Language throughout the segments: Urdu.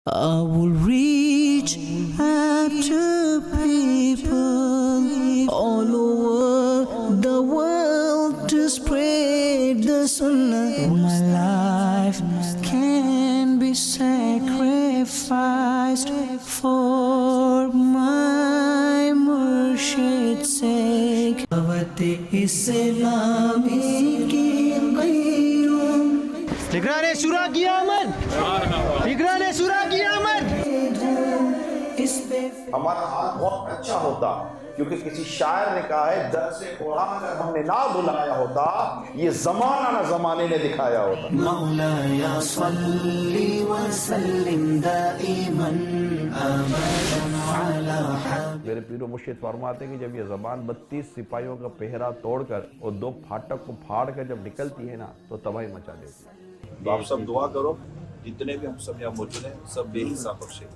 I will reach out to people all over the world to spread the sunnah. My life can be sacrificed for my murshid's sake. فکرہ نے سورہ کی آمد، فکرہ نے سورہ کی آمد. ہمارا حال بہت اچھا ہوتا کیونکہ کسی شاعر نے کہا ہے درس قرآن اگر ہم نے نہ بلایا ہوتا یہ زمانہ نہ زمانے نے دکھایا ہوتا. مولاي صل وسلم دائما ابدا على حبيبك. میرے پیر و مرشد فرماتے ہیں کہ جب یہ زبان 32 سپاہیوں کا پہرا توڑ کر اور 2 پھاٹک کو پھاڑ کر جب نکلتی ہے نا تو تباہی مچا دیتی ہے. تو آپ سب دعا کرو جتنے بھی ہم سب یہاں موجود ہیں سب بے حساب بخشے.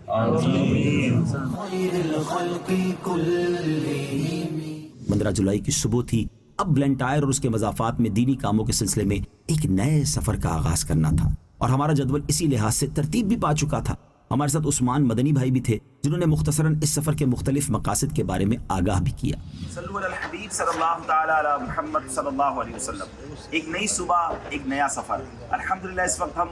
15 جولائی کی صبح تھی. اب بلنٹائر اور اس کے مضافات میں دینی کاموں کے سلسلے میں ایک نئے سفر کا آغاز کرنا تھا اور ہمارا جدول اسی لحاظ سے ترتیب بھی پا چکا تھا. ہمارے ساتھ عثمان مدنی بھائی بھی تھے جنہوں نے مختصراً اس سفر کے مختلف مقاصد کے بارے میں آگاہ بھی کیا. صلو علی الحبیب صلی اللہ تعالی علی محمد صلی اللہ علیہ وسلم. ایک نئی صبح، ایک نیا سفر. الحمدللہ اس وقت ہم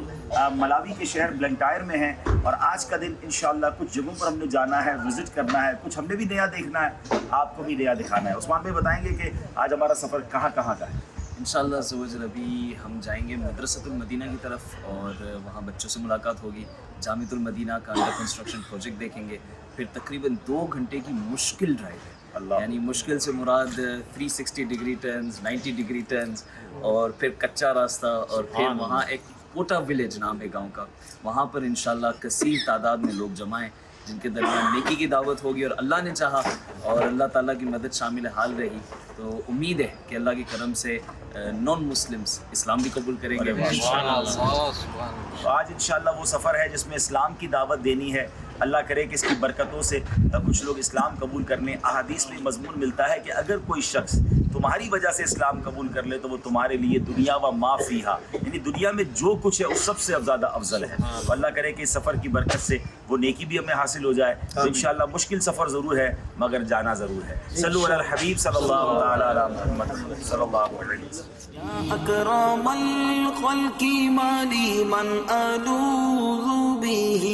ملاوی کے شہر بلنٹائر میں ہیں اور آج کا دن انشاءاللہ کچھ جگہوں پر ہم نے جانا ہے، وزٹ کرنا ہے، کچھ ہم نے بھی نیا دیکھنا ہے، آپ کو بھی نیا دکھانا ہے. عثمان بھائی بتائیں گے کہ آج ہمارا سفر کہاں کہاں کا ہے؟ انشاءاللہ زوجل ابھی ہم جائیں گے مدرسۃ المدینہ کی طرف اور وہاں بچوں سے ملاقات ہوگی. جامعۃ المدینہ کا انڈر کنسٹرکشن پروجیکٹ دیکھیں گے. پھر تقریباً 2 گھنٹے کی مشکل ڈرائیو ہے. یعنی مشکل سے مراد 360 ڈگری ٹرنز، 90 ڈگری ٹرنز اور پھر کچا راستہ اور پھر وہاں ایک کوٹا ولیج نام ہے گاؤں کا. وہاں پر انشاءاللہ کثیر تعداد میں لوگ جمع ہیں جن کے درمیان نیکی کی دعوت ہوگی اور اللہ نے چاہا اور اللہ تعالیٰ کی مدد شامل حال رہی تو امید ہے کہ اللہ کے کرم سے نان مسلمز اسلام بھی قبول کریں گے. آج انشاءاللہ وہ سفر ہے جس میں اسلام کی دعوت دینی ہے. اللہ کرے کہ اس کی برکتوں سے کچھ لوگ اسلام قبول کر لیں. احادیث میں مضمون ملتا ہے کہ اگر کوئی شخص تمہاری وجہ سے اسلام قبول کر لے تو وہ تمہارے لیے دنیا و ما فیہا، یعنی دنیا میں جو کچھ ہے وہ سب سے زیادہ افضل ہے. تو اللہ کرے کہ اس سفر کی برکت سے وہ نیکی بھی ہمیں حاصل ہو جائے. تو انشاءاللہ مشکل سفر ضرور ہے مگر جانا ضرور ہے. صلو علی الحبیب صلی اللہ تعالی علی محمد صلی اللہ علیہ وسلم. اکرم الخلق مالی من الوذ به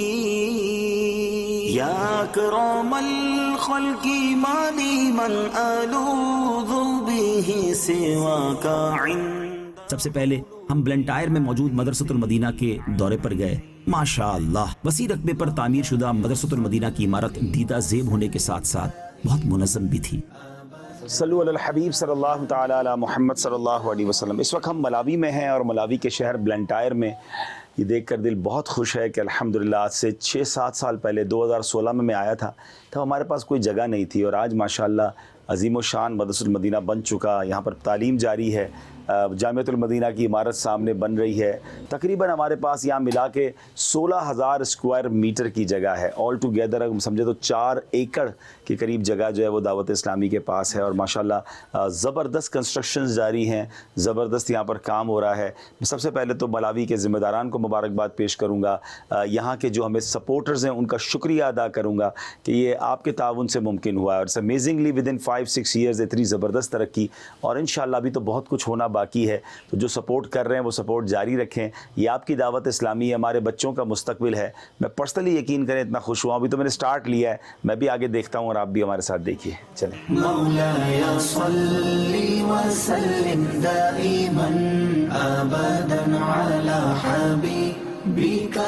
یا اکرم الخلق مالی من الوذ به سواک عند. سب سے پہلے ہم بلنٹائر میں موجود مدرسۃ المدینہ کے دورے پر گئے. ماشاءاللہ وسیع رقبے پر تعمیر شدہ مدرسۃ المدینہ کی عمارت دیدہ زیب ہونے کے ساتھ ساتھ بہت منظم بھی تھی. صلو علی الحبیب صلی اللہ تعالی علی محمد صلی اللہ علیہ وسلم. اس وقت ہم ملاوی میں ہیں اور ملاوی کے شہر بلنٹائر میں. یہ دیکھ کر دل بہت خوش ہے کہ الحمدللہ آج سے 6-7 سال پہلے 2016 میں آیا تھا تب ہمارے پاس کوئی جگہ نہیں تھی اور آج ماشاءاللہ عظیم و شان مدرسۃ المدینہ بن چکا. یہاں پر تعلیم جاری ہے. جامعۃ المدینہ کی عمارت سامنے بن رہی ہے. تقریباً ہمارے پاس یہاں ملا کے 16,000 اسکوائر میٹر کی جگہ ہے. آل ٹوگیدر اگر سمجھے تو 4 ایکڑ کے قریب جگہ جو ہے وہ دعوت اسلامی کے پاس ہے اور ماشاءاللہ زبردست کنسٹرکشنز جاری ہیں، زبردست یہاں پر کام ہو رہا ہے. سب سے پہلے تو ملاوی کے ذمہ داران کو مبارکباد پیش کروں گا. یہاں کے جو ہمیں سپورٹرز ہیں ان کا شکریہ ادا کروں گا کہ یہ آپ کے تعاون سے ممکن ہوا ہے. اور it's amazingly with in 5-6 years اتنی زبردست ترقی اور انشاءاللہ ابھی تو بہت کچھ ہونا باقی ہے. تو جو سپورٹ کر رہے ہیں وہ سپورٹ جاری رکھیں. یہ آپ کی دعوت اسلامی ہے، ہمارے بچوں کا مستقبل ہے. میں پرسنلی یقین کریں اتنا خوش ہوا. ابھی تو میں نے سٹارٹ لیا ہے، میں بھی آگے دیکھتا ہوں اور آپ بھی ہمارے ساتھ دیکھیے. چلیں. مولاي صل وسلم دائما ابدا على حبيبك.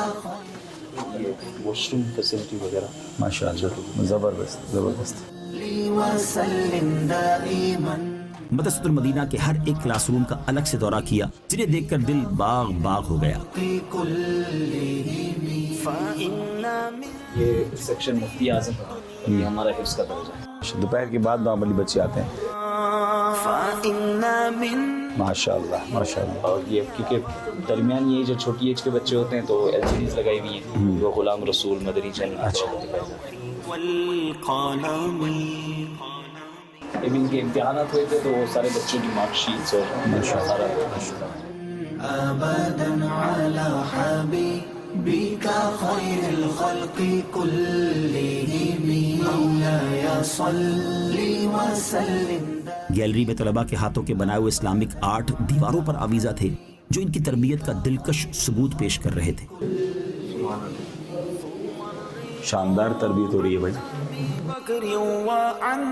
واش روم فیسلٹی وغیرہ ماشاءاللہ زبردست زبردست. وسلم دائما. مدرسۃ المدینہ کے ہر ایک کلاس روم کا الگ سے دورہ کیا جنہیں دیکھ کر دل باغ باغ ہو گیا. یہ سیکشن مفتی اعظم اور یہ ہمارا حفظ کا درجہ ہے. دوپہر کے بعد نارملی بچے آتے ہیں. ماشاءاللہ ماشاءاللہ. اور یہ کیونکہ درمیان یہ جو چھوٹی ایج کے بچے ہوتے ہیں تو LCDs لگائی ہوئی ہیں. وہ غلام رسول مدنی چینل. ابھی ان کے امتحانات ہوئے تھے تو وہ سارے بچوں کی مارک شیٹس اور سارا بك خير الخلق كلهم مولاي صل وسلم. گیلری میں طلباء کے ہاتھوں کے بنائے ہوئے اسلامک آرٹ دیواروں پر آویزہ تھے جو ان کی تربیت کا دلکش ثبوت پیش کر رہے تھے. شاندار تربیت ہو رہی ہے بھائی. بكر وعن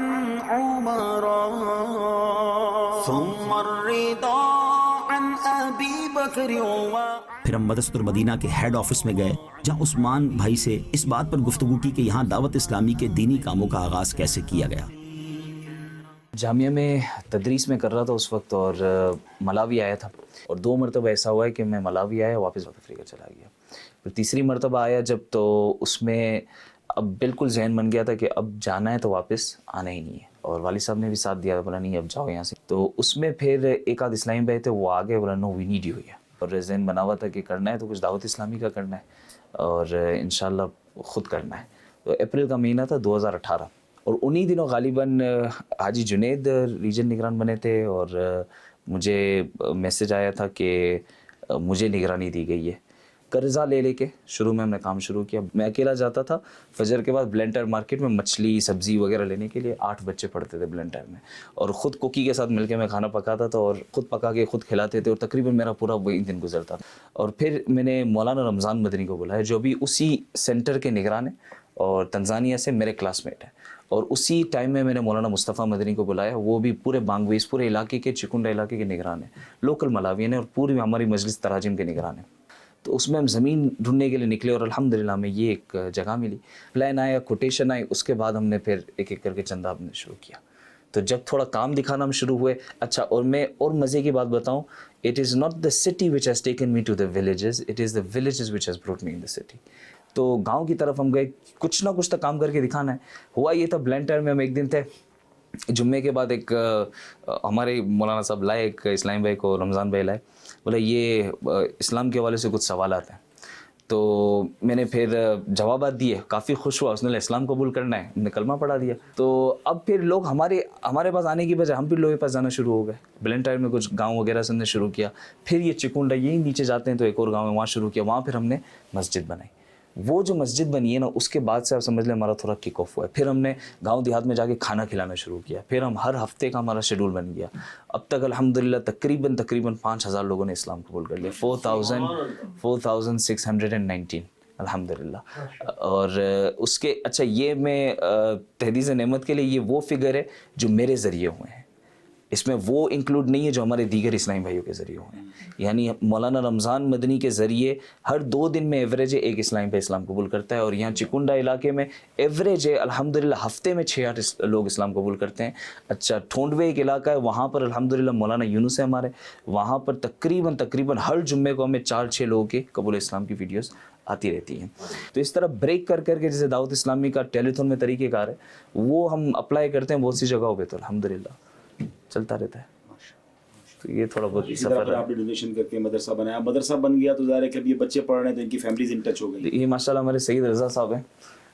عمر ثم الرضا عن أبي بكر پھر ہم مدرسۃ المدینہ کے ہیڈ آفس میں گئے جہاں عثمان بھائی سے اس بات پر گفتگو کی کہ یہاں دعوت اسلامی کے دینی کاموں کا آغاز کیسے کیا گیا. جامعہ میں تدریس میں کر رہا تھا اس وقت اور ملاوی آیا تھا اور 2 مرتبہ ایسا ہوا ہے کہ میں ملاوی آیا واپس ساؤتھ افریقہ چلا گیا. پھر تیسری مرتبہ آیا جب تو اس میں اب بالکل ذہن بن گیا تھا کہ اب جانا ہے تو واپس آنا ہی نہیں ہے اور والد صاحب نے بھی ساتھ دیا, بولا نہیں اب جاؤ یہاں سے. تو اس میں پھر ایک آدھ اسلامی بھائی تھے وہ آگے, بولا نو وی نیڈ یو ہے اور ذہن بنا ہوا تھا کہ کرنا ہے تو کچھ دعوت اسلامی کا کرنا ہے اور انشاءاللہ خود کرنا ہے. تو اپریل کا مہینہ تھا 2018 اور انہی دنوں غالباً حاجی جنید ریجن نگران بنے تھے اور مجھے میسج آیا تھا کہ مجھے نگرانی دی گئی ہے. قرضہ لے کے شروع میں ہم نے کام شروع کیا. میں اکیلا جاتا تھا فجر کے بعد بلینٹر مارکیٹ میں مچھلی سبزی وغیرہ لینے کے لیے. 8 بچے پڑھتے تھے بلینٹر میں اور خود کوکی کے ساتھ مل کے میں کھانا پکاتا تھا اور خود پکا کے خود کھلاتے تھے اور تقریباً میرا پورا وہی دن گزرتا تھا. اور پھر میں نے مولانا رمضان مدنی کو بلایا جو بھی اسی سینٹر کے نگران ہیں اور تنزانیہ سے میرے کلاس میٹ ہیں. اور اسی ٹائم میں نے مولانا مصطفیٰ مدنی کو بلایا, وہ بھی پورے بانگویز پورے علاقے کے چکنڈا علاقے کے نگران ہیں, لوکل ملاوین ہیں اور پوری ہماری مجلس تراجم کے نگران ہیں. تو اس میں ہم زمین ڈھونڈنے کے لیے نکلے اور الحمدللہ ہمیں یہ ایک جگہ ملی. پلان آیا, کوٹیشن آئی, اس کے بعد ہم نے پھر ایک ایک کر کے چندہ ہم نے شروع کیا. تو جب تھوڑا کام دکھانا ہم شروع ہوئے, اچھا اور میں اور مزے کی بات بتاؤں, it is not the city which has taken me to the villages, it is the villages which has brought me in the city. تو گاؤں کی طرف ہم گئے, کچھ نہ کچھ تو کام کر کے دکھانا ہے. ہوا یہ تھا بلینٹر میں ہم ایک دن تھے, جمعے کے بعد ایک ہمارے مولانا صاحب لائے, ایک اسلام بھائی کو رمضان بھائی لائے, بولے یہ اسلام کے حوالے سے کچھ سوالات ہیں. تو میں نے پھر جوابات دیے, کافی خوش ہوا, اس نے اسلام قبول کرنا ہے, ہم نے کلمہ پڑھا دیا. تو اب پھر لوگ ہمارے پاس آنے کی بجائے ہم پھر لوگوں کے پاس جانا شروع ہو گئے. بلینٹائر میں کچھ گاؤں وغیرہ سے ہم نے شروع کیا, پھر یہ چکنڈا یہی نیچے جاتے ہیں تو ایک اور گاؤں ہے وہاں شروع کیا, وہاں پھر ہم نے مسجد بنائی. وہ جو مسجد بنی ہے نا, اس کے بعد سے آپ سمجھ لیں ہمارا تھوڑا کک آف ہوا ہے. پھر ہم نے گاؤں دیہات میں جا کے کھانا کھلانا شروع کیا, پھر ہم ہر ہفتے کا ہمارا شیڈول بن گیا. اب تک الحمدللہ تقریباً 5,000 لوگوں نے اسلام قبول کر لیا, 4,619 الحمدللہ. اور اس کے اچھا یہ میں تحدیث نعمت کے لیے یہ وہ فگر ہے جو میرے ذریعے ہوئے ہیں, اس میں وہ انکلوڈ نہیں ہے جو ہمارے دیگر اسلامی بھائیوں کے ذریعے ہوئے ہیں. یعنی مولانا رمضان مدنی کے ذریعے ہر 2 دن میں ایوریج ایک اسلامی بھائی اسلام قبول کرتا ہے, اور یہاں چکنڈا علاقے میں ایوریج ہے الحمدللہ ہفتے میں 6-8 لوگ اسلام قبول کرتے ہیں. اچھا ٹھونڈوے ایک علاقہ ہے, وہاں پر الحمدللہ مولانا یونس ہے ہمارے, وہاں پر تقریباً ہر جمعے کو ہمیں 4-6 لوگوں کے قبول اسلام کی ویڈیوز آتی رہتی ہیں. تو اس طرح بریک کر کے جیسے دعوت اسلامی کا ٹیلیتھون میں طریقہ کار ہے وہ ہم اپلائی کرتے ہیں بہت سی جگہوں پہ, تو الحمدللہ چلتا رہتا ہے. تو یہ تھوڑا بہت سفر ہے. آپ نے ڈونیشن کر کے مدرسہ بنایا, مدرسہ بن گیا تو ظاہر ہے کہ اب یہ بچے پڑھ رہے ہیں تو ان کی فیملیز ان ٹچ ہو گئی. یہ ماشاءاللہ ہمارے سید رضا صاحب ہیں,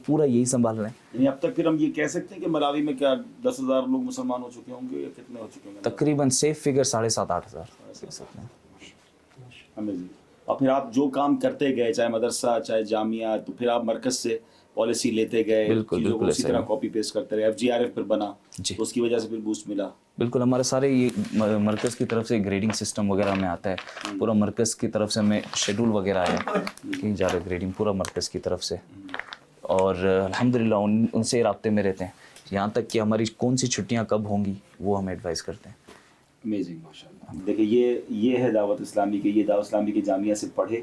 پورا یہی سنبھال رہے ہیں. یعنی اب تک پھر ہم یہ کہہ سکتے ہیں کہ ملاوی میں کیا 10,000 لوگ مسلمان ہو چکے ہوں گے یا کتنے ہو چکے ہوں گے؟ تقریباً سیف فگر 7,500-8,000. اور پھر آپ جو کام کرتے گئے چاہے مدرسہ چاہے جامعہ, تو پھر آپ مرکز سے پالیسی لیتے گئے, چیزوں کو اسی طرح کاپی پیسٹ کرتے رہے. FGRF پھر بنا تو اس کی وجہ سے پھر بوسٹ ملا. بالکل, ہمارے سارے یہ مرکز کی طرف سے گریڈنگ سسٹم وغیرہ میں آتا ہے, پورا مرکز کی طرف سے ہمیں شیڈول وغیرہ آیا کہیں جا رہا گریڈنگ پورا مرکز کی طرف سے, اور الحمدللہ ان سے رابطے میں رہتے ہیں, یہاں تک کہ ہماری کون سی چھٹیاں کب ہوں گی وہ ہمیں ایڈوائز کرتے ہیں. امیزنگ, ماشاء اللہ. دیکھیں یہ ہے دعوت اسلامی کی. یہ دعوت اسلامی کی جامعہ سے پڑھے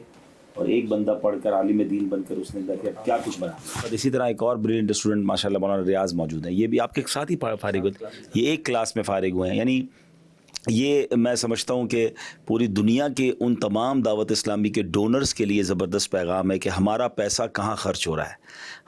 اور ایک بندہ پڑھ کر عالم دین بن کر اس نے دیکھا کیا کچھ بنا. اور اسی طرح ایک اور بریلینٹ اسٹوڈنٹ ماشاء اللہ مولانا ریاض موجود ہیں, یہ بھی آپ کے ساتھ ہی فارغ ہوئے, یہ ایک کلاس میں فارغ ہوئے ہیں. یعنی یہ میں سمجھتا ہوں کہ پوری دنیا کے ان تمام دعوت اسلامی کے ڈونرز کے لیے زبردست پیغام ہے کہ ہمارا پیسہ کہاں خرچ ہو رہا ہے.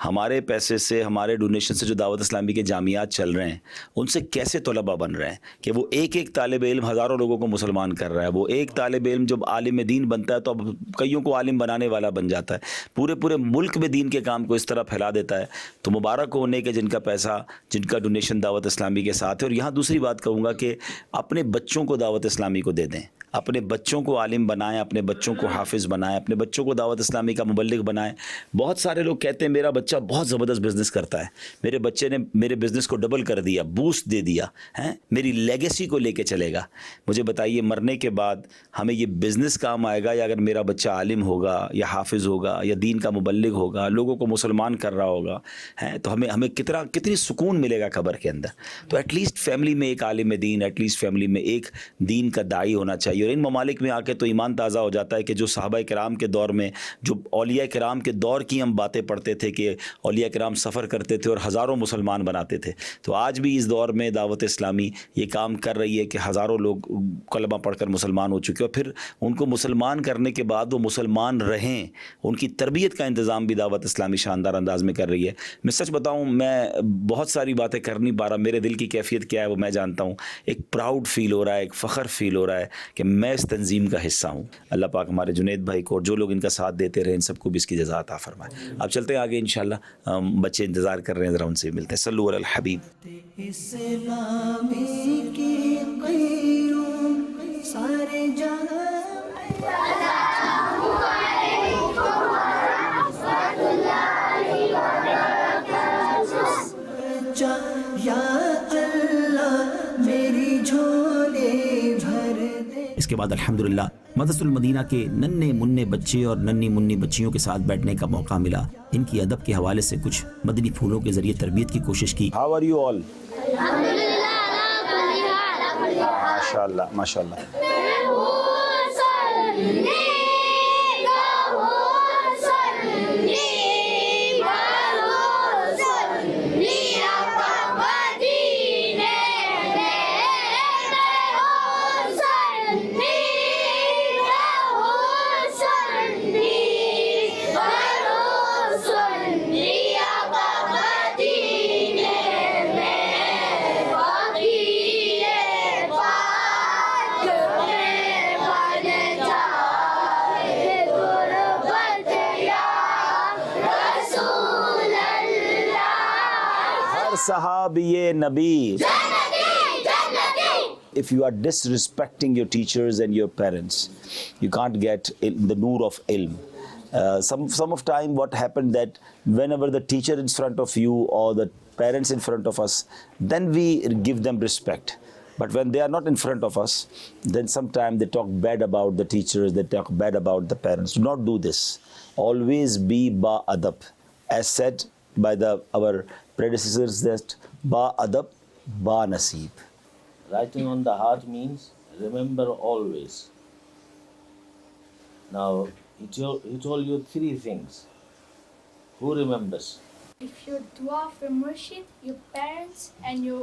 ہمارے پیسے سے, ہمارے ڈونیشن سے جو دعوت اسلامی کے جامعات چل رہے ہیں ان سے کیسے طلباء بن رہے ہیں کہ وہ ایک طالب علم ہزاروں لوگوں کو مسلمان کر رہا ہے. وہ ایک طالب علم جب عالم دین بنتا ہے تو اب کئیوں کو عالم بنانے والا بن جاتا ہے, پورے ملک میں دین کے کام کو اس طرح پھیلا دیتا ہے. تو مبارک ہونے کے جن کا پیسہ, جن کا ڈونیشن دعوت اسلامی کے ساتھ ہے. اور یہاں دوسری بات کہوں گا کہ اپنے بچوں کو دعوت اسلامی کو دے دیں, اپنے بچوں کو عالم بنائیں, اپنے بچوں کو حافظ بنائیں, اپنے بچوں کو دعوت اسلامی کا مبلغ بنائیں. بہت سارے لوگ کہتے ہیں میرا بچہ بہت زبردست بزنس کرتا ہے, میرے بچے نے میرے بزنس کو ڈبل کر دیا, بوسٹ دے دیا ہیں, میری لیگیسی کو لے کے چلے گا. مجھے بتائیے مرنے کے بعد ہمیں یہ بزنس کام آئے گا یا اگر میرا بچہ عالم ہوگا یا حافظ ہوگا یا دین کا مبلغ ہوگا, لوگوں کو مسلمان کر رہا ہوگا ہیں, تو ہمیں کتنی سکون ملے گا قبر کے اندر. تو ایٹ لیسٹ فیملی میں ایک عالم دین, ایٹ لیسٹ فیملی میں ایک دین کا داعی ہونا چاہیے. اور ان ممالک میں آ کے تو ایمان تازہ ہو جاتا ہے کہ جو صحابہ کرام کے دور میں, جو اولیاء کرام کے دور کی ہم باتیں پڑھتے تھے کہ اولیاء کرام سفر کرتے تھے اور ہزاروں مسلمان بناتے تھے, تو آج بھی اس دور میں دعوت اسلامی یہ کام کر رہی ہے کہ ہزاروں لوگ کلمہ پڑھ کر مسلمان ہو چکے, اور پھر ان کو مسلمان کرنے کے بعد وہ مسلمان رہیں, ان کی تربیت کا انتظام بھی دعوت اسلامی شاندار انداز میں کر رہی ہے. میں سچ بتاؤں میں بہت ساری باتیں کر نہیں پا رہا, میرے دل کی کیفیت کیا ہے وہ میں جانتا ہوں. ایک پراؤڈ فیل ہو رہا ہے, ایک فخر فیل ہو رہا ہے کہ میں اس تنظیم کا حصہ ہوں. اللہ پاک ہمارے جنید بھائی کو اور جو لوگ ان کا ساتھ دیتے رہے ان سب کو بھی اس کی جزا عطا فرمائے. اب چلتے ہیں آگے انشاءاللہ, بچے انتظار کر رہے ہیں, ذرا ان سے ملتے ہیں. صلو علی الحبیب. اسلامی کی قیوم سارے جہاں یا اللہ میری جھولے بھر دے. اس کے بعد الحمدللہ مدرسۃ المدینہ کے ننھے مننے بچے اور ننھی منی بچیوں کے ساتھ بیٹھنے کا موقع ملا. ان کی ادب کے حوالے سے کچھ مدنی پھولوں کے ذریعے تربیت کی کوشش کی. How are you all? ماشاءاللہ ماشاءاللہ. صحابی نبی. If you are disrespecting your teachers and your parents, you can't get the noor of ilm. Some of time what happened that whenever the teacher is in front of you or the parents in front of us, then we give them respect. But when they are not in front of us, then sometimes they talk bad about the teachers, they talk bad about the parents. Do not do this. Always be ba adab. As said by our predecessors, that ba adab, ba naseeb. Writing on the heart means remember always. Now, he told you three things. Who remembers? If your dua for murshid, your parents and your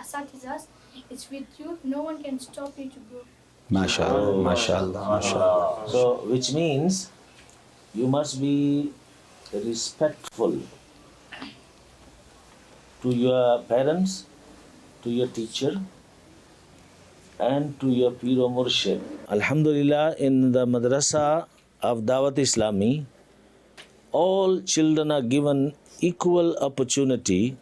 asatizas is with you, no one can stop you to go. MashaAllah, MashaAllah, MashaAllah. So, which means you must be respectful to your parents, to your teacher, and to your Pir o Murshid. Alhamdulillah, in the madrasa of Dawat Islami, all children are given equal opportunity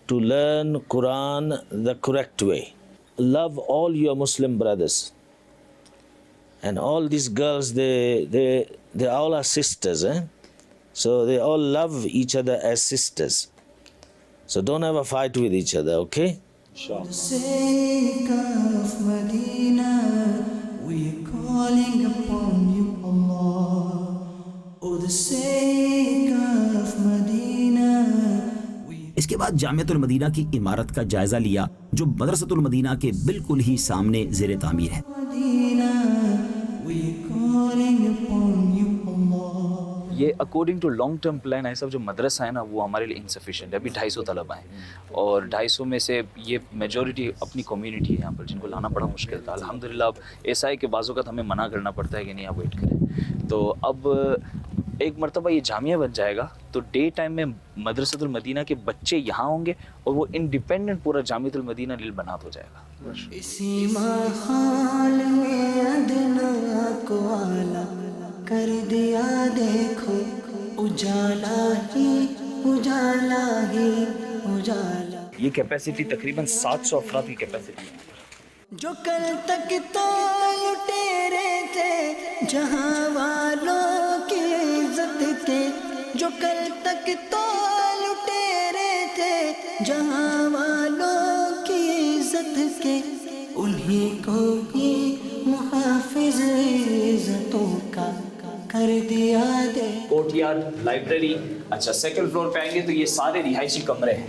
to learn Quran the correct way. Love all your Muslim brothers. And all these girls, they all are sisters, So they all love each other as sisters. So don't have a fight with each other, okay? For the sake of Medina, we're calling upon you, Allah. For the sake of Medina. اس کے بعد جامعۃ المدینہ کی عمارت کا جائزہ لیا جو مدرسۃ المدینہ کے بالکل ہی سامنے زیر تعمیر ہے. یہ according to long term plan ایسا جو مدرسہ ہے نا وہ ہمارے لیے انسفیشینٹ ہے. ابھی 250 طلبہ ہیں اور 250 میں سے یہ میجورٹی اپنی کمیونٹی ہے یہاں پر جن کو لانا بڑا مشکل تھا. الحمدللہ اب ایسا ہے کہ بعض اوقات ہمیں منع کرنا پڑتا ہے کہ نہیں آپ ویٹ کریں. تو اب ایک مرتبہ یہ جامعہ بن جائے گا تو ڈے ٹائم میں مدرسۃ المدینہ کے بچے یہاں ہوں گے اور وہ انڈیپینڈنٹ پورا جامعۃ المدینہ للبنات ہو جائے گا. اسی محال میں ادنا کو اعلیٰ کر دیا دیکھو اجالا ہی اجالا ہی اجالا. یہ کیپیسٹی تقریباً 700 افراد کی کیپیسٹی ہے. جو کل تک تو لٹیرے تھے جہاں والوں کی عزت کے، جو کل تک تو لٹیرے تھے جہاں والوں کی عزت کے، انہیں کو بھی محافظ عزتوں کا کر دیا دے. Courtyard, library. اچھا سیکنڈ فلور پہ آئیں گے تو یہ سارے رہائشی کمرے ہیں.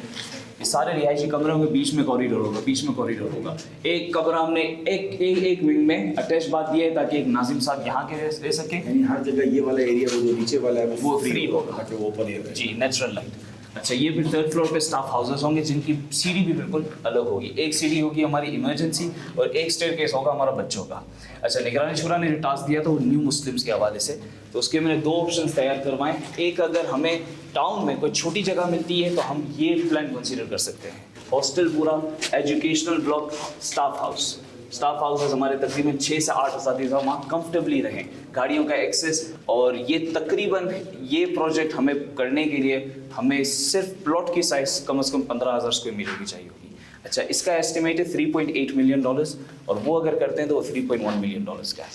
یہ سارے رہائشی کمروں کے بیچ میں کوریڈور ہوگا، بیچ میں کوریڈور ہوگا. ایک کمرہ ہم نے ایک ونگ میں اٹیچ بات یہ ہے تاکہ ایک ناظم صاحب یہاں کے رہ سکیں. یعنی ہر جگہ یہ والا ایریا وہ جو نیچے والا ہے وہ فری ہوگا تاکہ وہ اوپن ایئر جی، نیچرل لائٹ. اچھا یہ پھر تھرڈ فلور پہ اسٹاف ہاؤسز ہوں گے جن کی سیڑھی بھی بالکل الگ ہوگی. ایک سیڑھی ہوگی ہماری ایمرجنسی اور ایک اسٹیئر کیس ہوگا ہمارا بچوں کا. اچھا نگرانی شورا نے جو ٹاسک دیا تھا وہ نیو مسلمس کے حوالے سے، تو اس کے میں نے 2 آپشنس تیار کروائے. ایک اگر ہمیں ٹاؤن میں کوئی چھوٹی جگہ ملتی ہے تو ہم یہ پلان کنسیڈر کر سکتے ہیں. ہاسٹل پورا، educational block, staff house. Staff houses ہمارے تقریباً 6 سے 8 اساتذہ وہاں کمفرٹیبلی رہیں، گاڑیوں کا ایکسیس. اور یہ تقریباً یہ پروجیکٹ ہمیں کرنے کے لیے ہمیں صرف پلاٹ کی سائز کم از کم 15,000 اسکوائر میٹر کی چاہیے ہوگی. اچھا اس کا ایسٹیمیٹ ہے $3.8 ملین اور وہ اگر کرتے ہیں تو وہ $3.1 ملین کا ہے.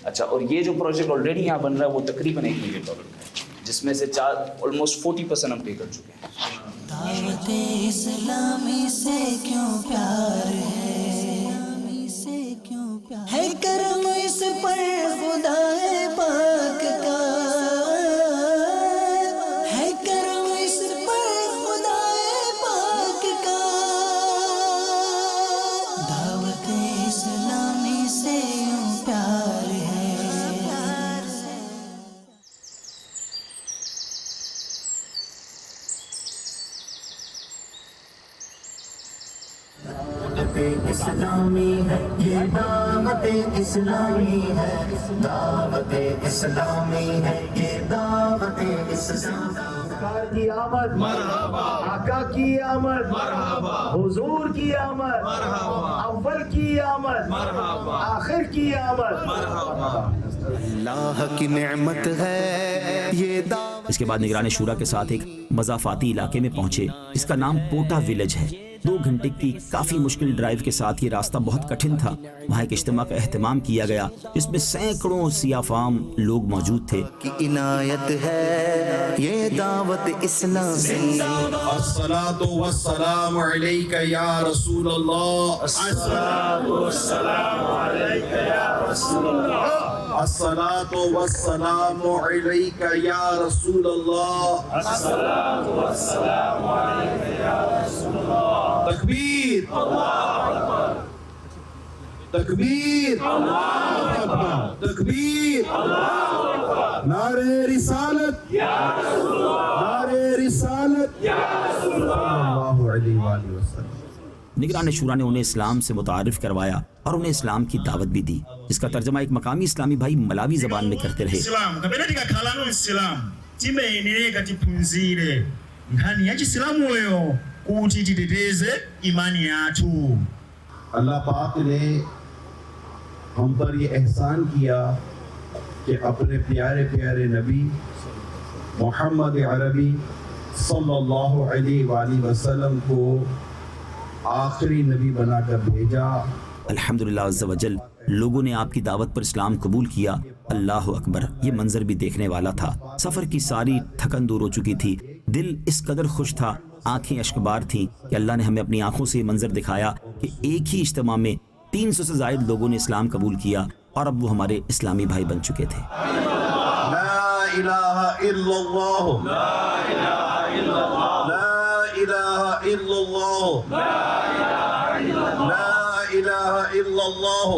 اچھا اور یہ جو پروجیکٹ آلریڈی یہاں بن رہا ہے وہ تقریباً $1 ملین کا ہے، جس میں سے آلموسٹ 40% ہم پے کر چکے ہیں. دعوت اسلامی سے کیوں پیار ہے کرم اس پر خدا پاک کا، ہے کرم اس پر خدا پاک کا. دعوت اسلامی سے کیوں پیار ہے. اسلامی ہے یہ دعوت اسلامی ہے، دعوت اسلامی ہے یہ دعوت اسلامی. سرکار کی آمد مرحبا، آقا کی آمد مرحبا، حضور کی آمد مرحبا، اول کی آمد مرحبا، آخر کی آمد مرحبا. اللہ کی نعمت ہے یہ دعوت. اس کے بعد نگران شورا کے ساتھ ایک مضافاتی علاقے میں پہنچے جس کا نام پوٹا ولیج ہے. 2 گھنٹے کی کافی مشکل ڈرائیو کے ساتھ یہ راستہ بہت کٹھن تھا. وہاں ایک اجتماع کا اہتمام کیا گیا جس میں سینکڑوں سیاہ فام لوگ موجود تھے. کی عنایت ہے یہ دعوت اسلامی. الصلاة والسلام علیک یا رسول اللہ، الصلاة والسلام علیک یا رسول اللہ، الصلاة والسلام علیک یا رسول اللہ، الصلاة والسلام علیک یا رسول اللہ. تکبیر، اللہ اکبر، تکبیر، اللہ اکبر، تکبیر، اللہ اکبر. نعرہ رسالت یا رسول اللہ، نعرہ رسالت یا رسول اللہ، اللہ علیہ وآلہ وسلم. نگران شورا نے انہیں اسلام سے متعارف کروایا اور انہیں اسلام کی دعوت بھی دی جس کا ترجمہ ایک مقامی اسلامی بھائی ملاوی زبان میں کرتے رہے. Islam kapena tikakhala no Islam timayenera tiphunzire nkhani ya Chisilamu oyo kuti titeteze imani yathu. اللہ پاک نے ہم پر یہ احسان کیا کہ اپنے پیارے پیارے نبی محمد عربی صلی اللہ علیہ وآلہ وسلم کو آخری نبی بنا کر بھیجا. الحمدللہ عز و جل لوگوں نے آپ کی دعوت پر اسلام قبول کیا. اللہ اکبر، یہ منظر بھی دیکھنے والا تھا. سفر کی ساری تھکن دور ہو چکی تھی. دل اس قدر خوش تھا، آنکھیں اشکبار تھیں کہ اللہ نے ہمیں اپنی آنکھوں سے یہ منظر دکھایا کہ ایک ہی اجتماع میں 300 سے زائد لوگوں نے اسلام قبول کیا اور اب وہ ہمارے اسلامی بھائی بن چکے تھے. لا الہ الا اللہ، لا الہ الا اللہ، لا الہ الا اللہ، لا الہ الا اللہ،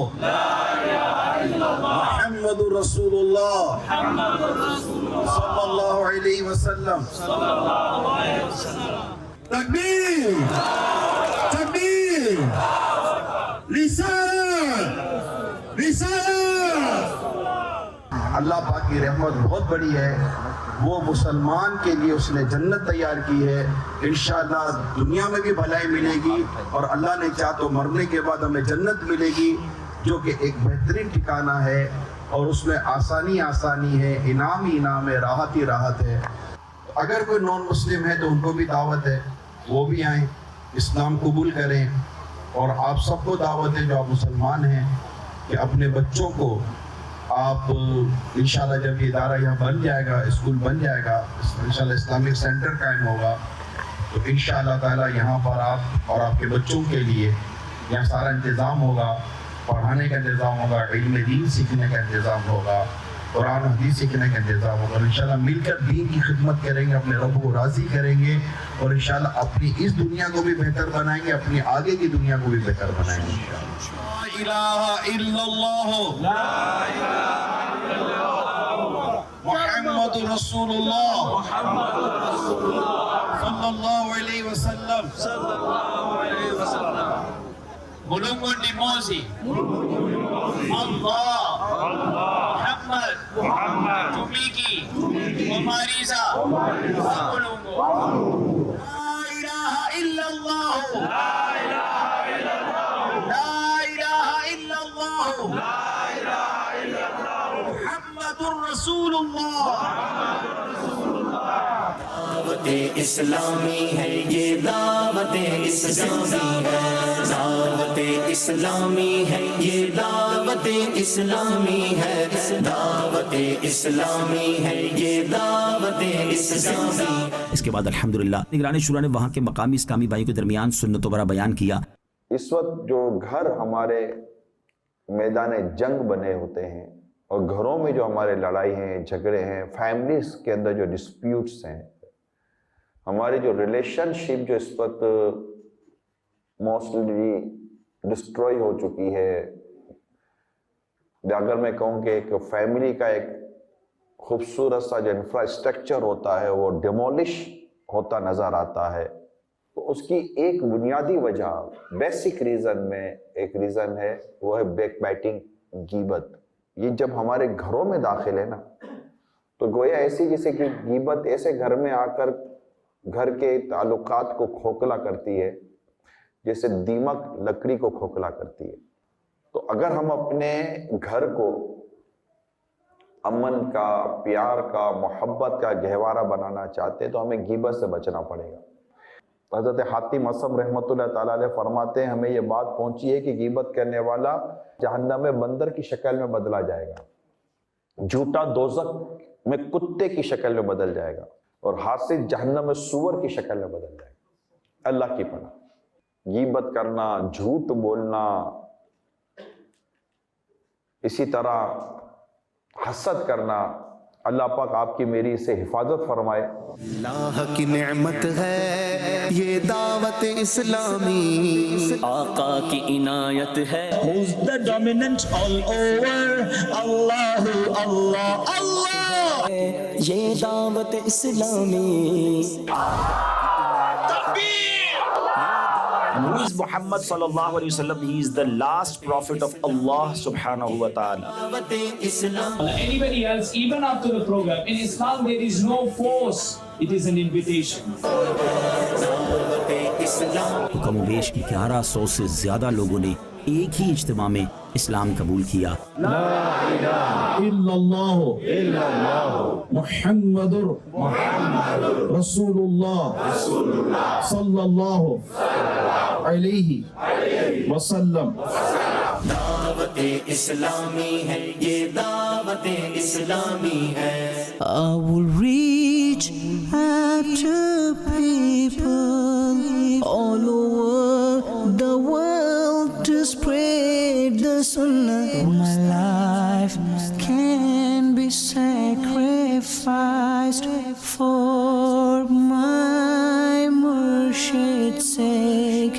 محمد رسول اللہ صلی اللہ علیہ وسلم. تکبیر، تکبیر، رسالت، رسالت. اللہ پاک کی رحمت بہت بڑی ہے. وہ مسلمان کے لیے اس نے جنت تیار کی ہے. انشاءاللہ دنیا میں بھی بھلائی ملے گی اور اللہ نے چاہا تو مرنے کے بعد ہمیں جنت ملے گی جو کہ ایک بہترین ٹھکانہ ہے اور اس میں آسانی آسانی ہے، انعام ہی انعام ہے، راحت ہی راحت ہے. اگر کوئی نان مسلم ہے تو ان کو بھی دعوت ہے، وہ بھی آئیں، اسلام قبول کریں. اور آپ سب کو دعوت ہے جو آپ مسلمان ہیں کہ اپنے بچوں کو آپ انشاءاللہ جب یہ ادارہ یہاں بن جائے گا، اسکول بن جائے گا، انشاءاللہ اسلامک سینٹر قائم ہوگا، تو انشاءاللہ تعالی یہاں پر آپ اور آپ کے بچوں کے لیے یہاں سارا انتظام ہوگا، پڑھانے کا انتظام ہوگا، علم دین سیکھنے کا انتظام ہوگا، قرآن و حدیث سیکھنے کا انتظام ہوگا، اور انشاءاللہ مل کر دین کی خدمت کریں گے، اپنے رب کو راضی کریں گے، اور انشاءاللہ اپنی اس دنیا کو بھی بہتر بنائیں گے، اپنی آگے کی دنیا کو بھی بہتر بنائیں گے انشاءاللہ۔ لا الہ الا اللہ، لا الہ الا اللہ، محمد رسول اللہ، صلی اللہ علیہ وسلم، Mulungun Dimosi, Allah, Muhammad, Tumiki, Omariza, Mulungu. La ilaha illallah, la ilaha illallah, la ilaha illallah, la ilaha illallah, Muhammadur Rasulullah. دعوت اسلامی ہے یہ، دعوت اسلامی ہے، دعوت اسلامی ہے یہ، دعوت اسلامی ہے، دعوت اسلامی ہے یہ، دعوت اسلامی۔ اس کے بعد الحمدللہ نگران شورا نے وہاں کے مقامی اسلامی بھائیوں کے درمیان سنتوں پر بیان کیا۔ اس وقت جو گھر ہمارے میدان جنگ بنے ہوتے ہیں، اور گھروں میں جو ہمارے لڑائی ہیں، جھگڑے ہیں، فیملیز کے اندر جو ڈسپیوٹس ہیں، ہماری جو ریلیشن شپ جو اس وقت موسٹلی ڈسٹروئی ہو چکی ہے، اگر میں کہوں کہ ایک فیملی کا ایک خوبصورت سا جو انفراسٹرکچر ہوتا ہے وہ ڈیمولش ہوتا نظر آتا ہے، تو اس کی ایک بنیادی وجہ، بیسک ریزن میں ایک ریزن ہے، وہ ہے بیک بائٹنگ، غیبت۔ یہ جب ہمارے گھروں میں داخل ہے نا، تو گویا ایسی جیسے کہ غیبت ایسے گھر میں آ کر گھر کے تعلقات کو کھوکھلا کرتی ہے، جیسے دیمک لکڑی کو کھوکھلا کرتی ہے۔ تو اگر ہم اپنے گھر کو امن کا، پیار کا، محبت کا گہوارہ بنانا چاہتے ہیں تو ہمیں غیبت سے بچنا پڑے گا۔ حضرت حاتم اصم رحمۃ اللہ تعالیٰ علیہ فرماتے ہیں ہمیں یہ بات پہنچی ہے کہ غیبت کرنے والا جہنم میں بندر کی شکل میں بدلا جائے گا، جھوٹا دوزخ میں کتے کی شکل میں بدل جائے گا، اور حاسد جہنم میں سور کی شکل میں بدل جائے گا۔ اللہ کی پناہ۔ غیبت کرنا، جھوٹ بولنا، اسی طرح حسد کرنا، اللہ پاک آپ کی میری سے حفاظت فرمائے۔ اللہ کی نعمت ہے یہ دعوت اسلامی، آقا کی عنایت ہے۔ Who's the dominant all over؟ اللہ اللہ اللہ، یہ دعوت اسلامی۔ And who is Muhammad sallallahu alaihi wasallam? He is the last prophet of Allah subhanahu wa ta'ala. Anybody else, even after the program, in Islam there is no force, it is an invitation. تو کم و بیش 1100 سے زیادہ لوگوں نے ایک ہی اجتماع میں اسلام قبول کیا۔ لا الہ الا اللہ محمد رسول اللہ صلی اللہ علیہ وسلم۔ دعوت اسلامی ہے یہ، دعوت اسلامی ہے۔ I will reach out to people all over the world to spread the sunnah. My life can be sacrificed for my murshid's sake.